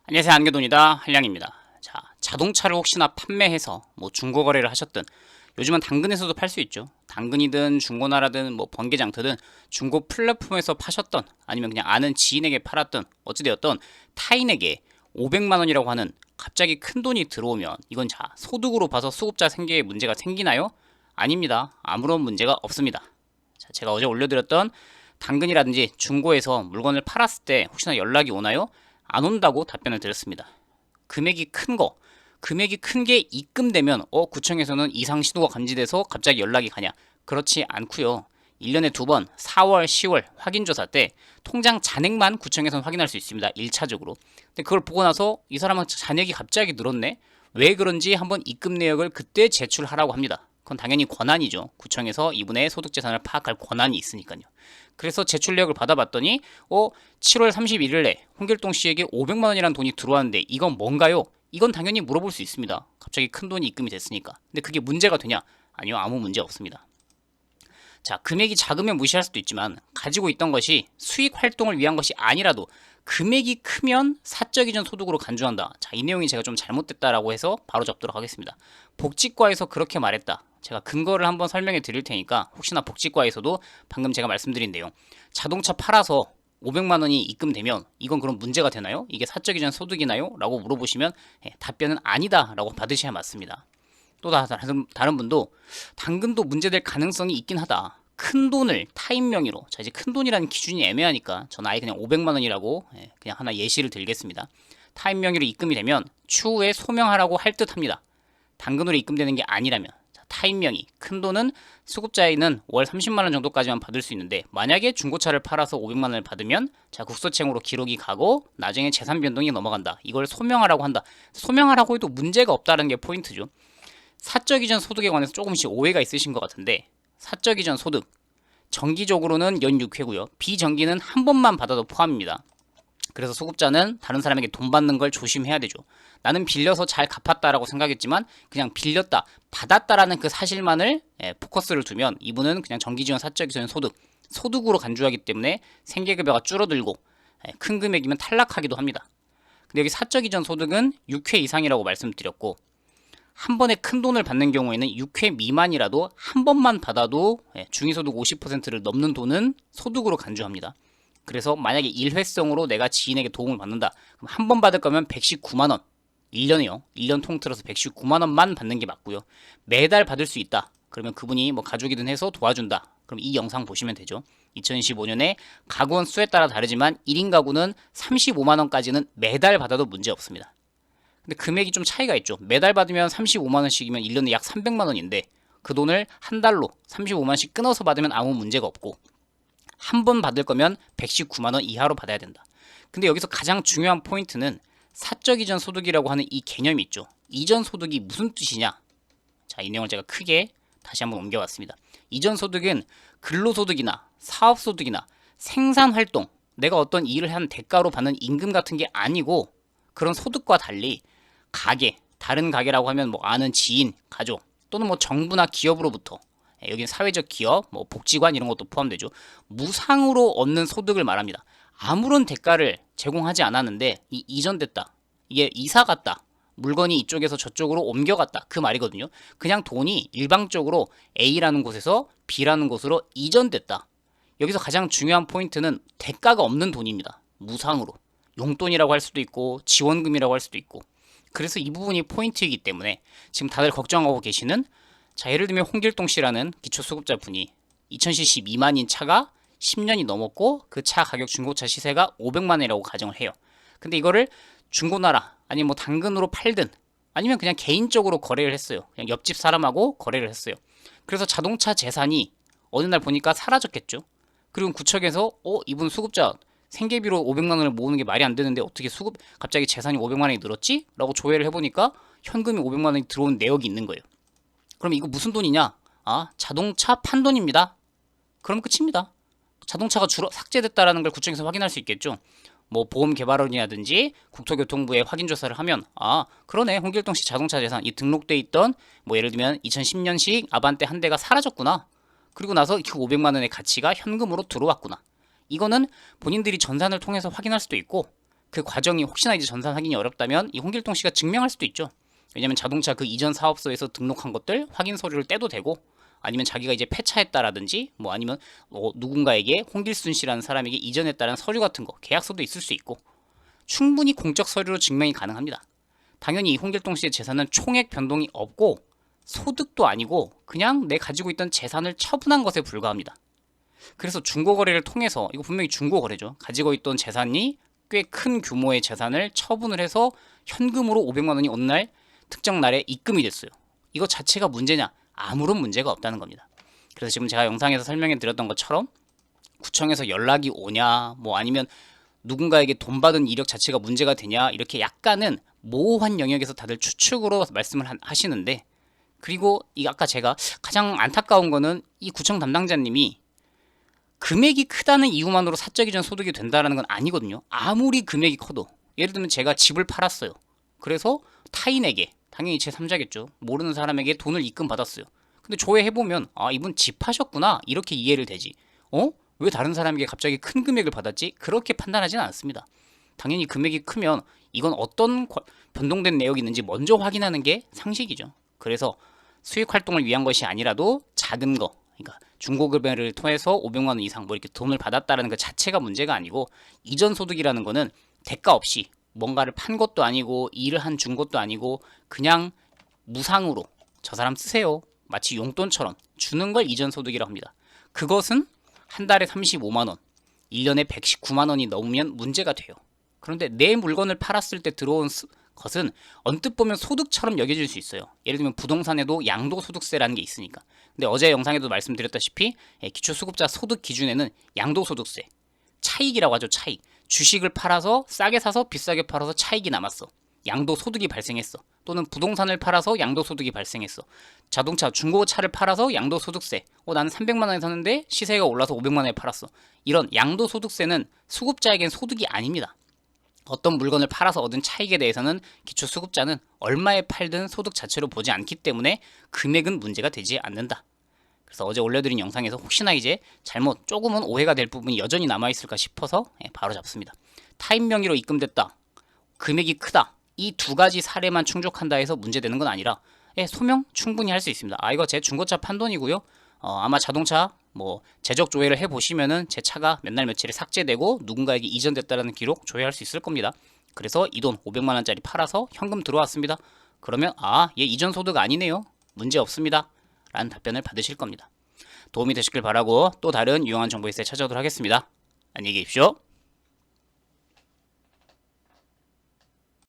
안녕하세요. 안겨돈이다. 한량입니다. 자, 자동차를 혹시나 판매해서 뭐 중고 거래를 하셨든 요즘은 당근에서도 팔 수 있죠. 당근이든 중고나라든 뭐 번개장터든 중고 플랫폼에서 파셨던 아니면 그냥 아는 지인에게 팔았던 어찌되었던 타인에게 500만 원이라고 하는 갑자기 큰 돈이 들어오면 이건 자, 소득으로 봐서 수급자 생계에 문제가 생기나요? 아닙니다. 아무런 문제가 없습니다. 자, 제가 어제 올려드렸던 당근이라든지 중고에서 물건을 팔았을 때 혹시나 연락이 오나요? 안 온다고 답변을 드렸습니다. 금액이 큰 거, 금액이 큰 게 입금되면 구청에서는 이상 신호가 감지돼서 갑자기 연락이 가냐? 그렇지 않고요. 1년에 두 번 4월, 10월 확인조사 때 통장 잔액만 구청에서는 확인할 수 있습니다. 1차적으로. 근데 그걸 보고 나서 이 사람은 잔액이 갑자기 늘었네? 왜 그런지 한번 입금 내역을 그때 제출하라고 합니다. 그건 당연히 권한이죠. 구청에서 이분의 소득재산을 파악할 권한이 있으니까요. 그래서 제출 내역을 받아봤더니 7월 31일에 홍길동 씨에게 500만 원이라는 돈이 들어왔는데 이건 뭔가요? 이건 당연히 물어볼 수 있습니다. 갑자기 큰 돈이 입금이 됐으니까. 근데 그게 문제가 되냐? 아니요, 아무 문제 없습니다. 자, 금액이 작으면 무시할 수도 있지만 가지고 있던 것이 수익 활동을 위한 것이 아니라도 금액이 크면 사적 이전 소득으로 간주한다. 자, 이 내용이 제가 좀 잘못됐다라고 해서 바로 접도록 하겠습니다. 복지과에서 그렇게 말했다. 제가 근거를 한번 설명해 드릴 테니까 혹시나 복지과에서도 방금 제가 말씀드린 내용 자동차 팔아서 500만 원이 입금되면 이건 그럼 문제가 되나요? 이게 사적 이전 소득이나요? 라고 물어보시면 답변은 아니다 라고 받으셔야 맞습니다. 또 다른 분도 당근도 문제될 가능성이 있긴 하다. 큰 돈을 타인 명의로, 자 이제 큰 돈이라는 기준이 애매하니까 저는 아예 그냥 500만 원이라고 그냥 하나 예시를 들겠습니다. 타인 명의로 입금이 되면 추후에 소명하라고 할 듯합니다. 당근으로 입금되는 게 아니라면 타인 명의, 큰 돈은 수급자에는 월 30만 원 정도까지만 받을 수 있는데 만약에 중고차를 팔아서 500만 원을 받으면 자 국소채무로 기록이 가고 나중에 재산 변동이 넘어간다. 이걸 소명하라고 한다. 소명하라고 해도 문제가 없다는 게 포인트죠. 사적 이전 소득에 관해서 조금씩 오해가 있으신 것 같은데 사적 이전 소득 정기적으로는 연 6회고요. 비정기는 한 번만 받아도 포함입니다. 그래서 소급자는 다른 사람에게 돈 받는 걸 조심해야 되죠. 나는 빌려서 잘 갚았다라고 생각했지만 그냥 빌렸다, 받았다라는 그 사실만을 포커스를 두면 이분은 그냥 정기지원 사적 이전 소득으로 간주하기 때문에 생계급여가 줄어들고 큰 금액이면 탈락하기도 합니다. 근데 여기 사적 이전 소득은 6회 이상이라고 말씀드렸고 한 번에 큰 돈을 받는 경우에는 6회 미만이라도 한 번만 받아도 중위소득 50%를 넘는 돈은 소득으로 간주합니다. 그래서 만약에 일회성으로 내가 지인에게 도움을 받는다. 그럼 한 번 받을 거면 119만 원. 1년이요. 1년 통틀어서 119만 원만 받는 게 맞고요. 매달 받을 수 있다. 그러면 그분이 뭐 가족이든 해서 도와준다. 그럼 이 영상 보시면 되죠. 2025년에 가구원 수에 따라 다르지만 1인 가구는 35만 원까지는 매달 받아도 문제 없습니다. 근데 금액이 좀 차이가 있죠. 매달 받으면 35만 원씩이면 1년에 약 300만 원인데 그 돈을 한 달로 35만 원씩 끊어서 받으면 아무 문제가 없고 한 번 받을 거면 119만 원 이하로 받아야 된다. 근데 여기서 가장 중요한 포인트는 사적 이전 소득이라고 하는 이 개념이 있죠. 이전 소득이 무슨 뜻이냐? 자, 이 내용을 제가 크게 다시 한번 옮겨왔습니다. 이전 소득은 근로소득이나 사업소득이나 생산활동, 내가 어떤 일을 한 대가로 받는 임금 같은 게 아니고 그런 소득과 달리 가게, 다른 가게라고 하면 뭐 아는 지인, 가족 또는 뭐 정부나 기업으로부터 여기는 사회적 기업, 뭐 복지관 이런 것도 포함되죠. 무상으로 얻는 소득을 말합니다. 아무런 대가를 제공하지 않았는데 이전됐다. 이게 이사 갔다. 물건이 이쪽에서 저쪽으로 옮겨갔다. 그 말이거든요. 그냥 돈이 일방적으로 A라는 곳에서 B라는 곳으로 이전됐다. 여기서 가장 중요한 포인트는 대가가 없는 돈입니다. 무상으로. 용돈이라고 할 수도 있고 지원금이라고 할 수도 있고. 그래서 이 부분이 포인트이기 때문에 지금 다들 걱정하고 계시는 자, 예를 들면 홍길동 씨라는 기초수급자 분이 2000cc 미만인 차가 10년이 넘었고 그 차 가격 중고차 시세가 500만 원이라고 가정을 해요. 근데 이거를 중고나라 아니면 뭐 당근으로 팔든 아니면 그냥 개인적으로 거래를 했어요. 그냥 옆집 사람하고 거래를 했어요. 그래서 자동차 재산이 어느 날 보니까 사라졌겠죠. 그리고 구청에서 이분 수급자 생계비로 500만 원을 모으는 게 말이 안 되는데 어떻게 갑자기 재산이 500만 원이 늘었지? 라고 조회를 해보니까 현금이 500만 원이 들어온 내역이 있는 거예요. 그럼 이거 무슨 돈이냐? 아, 자동차 판돈입니다. 그럼 끝입니다. 자동차가 삭제됐다라는 걸 구청에서 확인할 수 있겠죠. 뭐 보험개발원이라든지 국토교통부에 확인조사를 하면 아 그러네 홍길동 씨 자동차 재산 이 등록돼 있던 뭐 예를 들면 2010년식 아반떼 한 대가 사라졌구나. 그리고 나서 그 500만 원의 가치가 현금으로 들어왔구나. 이거는 본인들이 전산을 통해서 확인할 수도 있고 그 과정이 혹시나 이제 전산 확인이 어렵다면 이 홍길동 씨가 증명할 수도 있죠. 왜냐면 자동차 그 이전 사업소에서 등록한 것들 확인 서류를 떼도 되고, 아니면 자기가 이제 폐차했다라든지 뭐 아니면 누군가에게 홍길순 씨라는 사람에게 이전했다는 서류 같은 거, 계약서도 있을 수 있고 충분히 공적 서류로 증명이 가능합니다. 당연히 이 홍길동 씨의 재산은 총액 변동이 없고 소득도 아니고 그냥 내 가지고 있던 재산을 처분한 것에 불과합니다. 그래서 중고거래를 통해서, 이거 분명히 중고거래죠, 가지고 있던 재산이 꽤 큰 규모의 재산을 처분을 해서 현금으로 500만 원이 어느 날 특정 날에 입금이 됐어요. 이거 자체가 문제냐? 아무런 문제가 없다는 겁니다. 그래서 지금 제가 영상에서 설명해 드렸던 것처럼 구청에서 연락이 오냐, 뭐 아니면 누군가에게 돈 받은 이력 자체가 문제가 되냐, 이렇게 약간은 모호한 영역에서 다들 추측으로 말씀을 하시는데, 그리고 이 아까 제가 가장 안타까운 거는 이 구청 담당자님이 금액이 크다는 이유만으로 사적 이전 소득이 된다는 건 아니거든요. 아무리 금액이 커도, 예를 들면 제가 집을 팔았어요. 그래서 타인에게, 당연히 제3자겠죠, 모르는 사람에게 돈을 입금 받았어요. 근데 조회해보면 아, 이분 집 파셨구나, 이렇게 이해를 되지, 왜 다른 사람에게 갑자기 큰 금액을 받았지? 그렇게 판단하지는 않습니다. 당연히 금액이 크면 이건 어떤 변동된 내역이 있는지 먼저 확인하는 게 상식이죠. 그래서 수익 활동을 위한 것이 아니라도 작은 거, 그러니까 중고거래를 통해서 500만 원 이상 뭐 이렇게 돈을 받았다라는 것 자체가 문제가 아니고, 이전 소득이라는 거는 대가 없이 뭔가를 판 것도 아니고 일을 준 것도 아니고 그냥 무상으로 저 사람 쓰세요, 마치 용돈처럼 주는 걸 이전 소득이라고 합니다. 그것은 한 달에 35만 원, 1년에 119만 원이 넘으면 문제가 돼요. 그런데 내 물건을 팔았을 때 들어온 것은 언뜻 보면 소득처럼 여겨질 수 있어요. 예를 들면 부동산에도 양도소득세라는 게 있으니까. 근데 어제 영상에도 말씀드렸다시피 기초수급자 소득 기준에는 양도소득세, 차익이라고 하죠, 차익. 주식을 팔아서 싸게 사서 비싸게 팔아서 차익이 남았어, 양도소득이 발생했어. 또는 부동산을 팔아서 양도소득이 발생했어. 자동차, 중고차를 팔아서 양도소득세, 나는 300만 원에 샀는데 시세가 올라서 500만 원에 팔았어. 이런 양도소득세는 수급자에겐 소득이 아닙니다. 어떤 물건을 팔아서 얻은 차익에 대해서는 기초수급자는 얼마에 팔든 소득 자체로 보지 않기 때문에 금액은 문제가 되지 않는다. 그래서 어제 올려드린 영상에서 혹시나 이제 잘못 조금은 오해가 될 부분이 여전히 남아있을까 싶어서 바로 잡습니다. 타인 명의로 입금됐다, 금액이 크다, 이 두 가지 사례만 충족한다 해서 문제되는 건 아니라 소명 충분히 할 수 있습니다. 이거 제 중고차 판돈이고요. 아마 자동차 뭐 재적 조회를 해보시면은 제 차가 몇 날 며칠에 삭제되고 누군가에게 이전됐다라는 기록 조회할 수 있을 겁니다. 그래서 이 돈 500만 원짜리 팔아서 현금 들어왔습니다. 그러면 얘 이전 소득 아니네요, 문제 없습니다 라는 답변을 받으실 겁니다. 도움이 되시길 바라고 또 다른 유용한 정보 있을 때 찾아오도록 하겠습니다. 안녕히 계십시오.